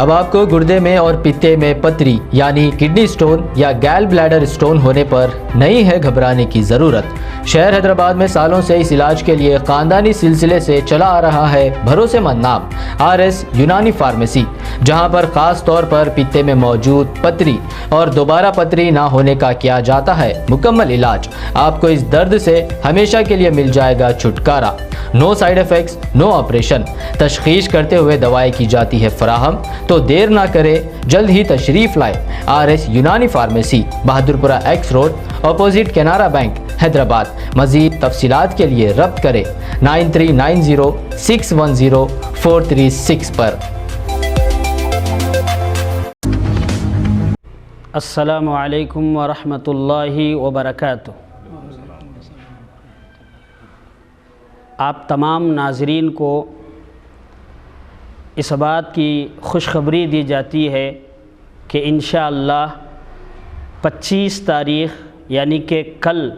اب آپ کو گردے میں اور پتے میں پتری یعنی کڈنی سٹون یا گال بلیڈر سٹون ہونے پر نہیں ہے گھبرانے کی ضرورت۔ شہر حیدرآباد میں سالوں سے اس علاج کے لیے خاندانی سلسلے سے چلا آ رہا ہے بھروسے مند نام RS یونانی فارمیسی، جہاں پر خاص طور پر پتے میں موجود پتری اور دوبارہ پتری نہ ہونے کا کیا جاتا ہے مکمل علاج۔ آپ کو اس درد سے ہمیشہ کے لیے مل جائے گا چھٹکارا، نو سائیڈ ایفیکٹس، نو آپریشن، تشخیص کرتے ہوئے دوائی کی جاتی ہے فراہم۔ تو دیر نہ کرے، جلد ہی تشریف لائے۔ RS Unani pharmacy, Bahadurpura X road, opposite Canara Bank, Hyderabad. مزید تفصیلات کے لیے ربط کریں 9390610436 پر۔ السلام علیکم ورحمۃ اللہ وبرکاتہ۔ آپ تمام ناظرین کو اس بات کی خوشخبری دی جاتی ہے کہ انشاءاللہ 25 تاریخ یعنی کہ کل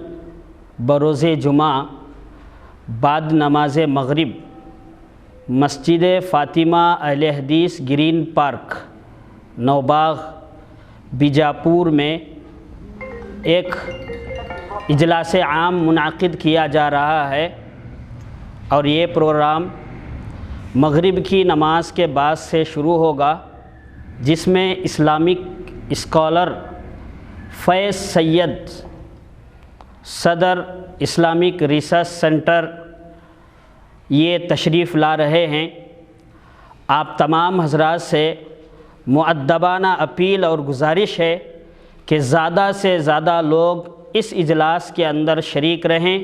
بروز جمعہ بعد نماز مغرب مسجد فاطمہ اہل حدیث گرین پارک نوباغ بیجاپور میں ایک اجلاس عام منعقد کیا جا رہا ہے، اور یہ پروگرام مغرب کی نماز کے بعد سے شروع ہوگا، جس میں اسلامک اسکالر فیض سید صدر اسلامک ریسرچ سینٹر یہ تشریف لا رہے ہیں۔ آپ تمام حضرات سے مؤدبانہ اپیل اور گزارش ہے کہ زیادہ سے زیادہ لوگ اس اجلاس کے اندر شریک رہیں۔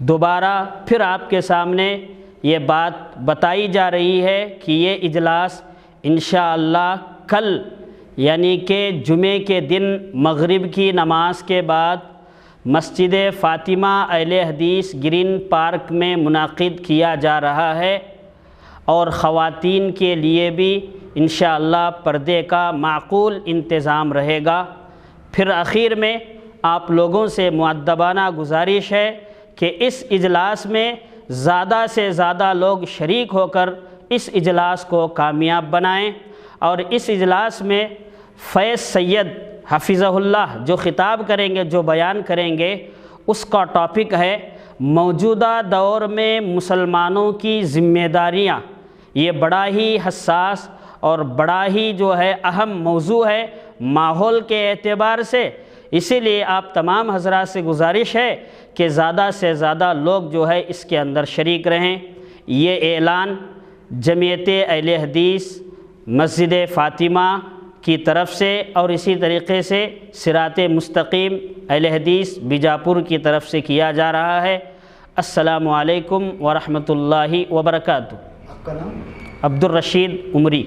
دوبارہ پھر آپ کے سامنے یہ بات بتائی جا رہی ہے کہ یہ اجلاس انشاءاللہ کل یعنی کہ جمعے کے دن مغرب کی نماز کے بعد مسجد فاطمہ اہل حدیث گرین پارک میں منعقد کیا جا رہا ہے، اور خواتین کے لیے بھی انشاءاللہ پردے کا معقول انتظام رہے گا۔ پھر آخر میں آپ لوگوں سے مؤدبانہ گزارش ہے کہ اس اجلاس میں زیادہ سے زیادہ لوگ شریک ہو کر اس اجلاس کو کامیاب بنائیں، اور اس اجلاس میں فیض سید حفظہ اللہ جو خطاب کریں گے، جو بیان کریں گے، اس کا ٹاپک ہے موجودہ دور میں مسلمانوں کی ذمہ داریاں۔ یہ بڑا ہی حساس اور بڑا ہی جو ہے اہم موضوع ہے ماحول کے اعتبار سے، اسی لیے آپ تمام حضرات سے گزارش ہے کہ زیادہ سے زیادہ لوگ جو ہے اس کے اندر شریک رہیں۔ یہ اعلان جمعیت اہل حدیث مسجد فاطمہ کی طرف سے اور اسی طریقے سے صراط مستقیم اہل حدیث بیجاپور کی طرف سے کیا جا رہا ہے۔ السلام علیکم ورحمۃ اللہ وبرکاتہ۔ آپ کا نام؟ عبدالرشید عمری۔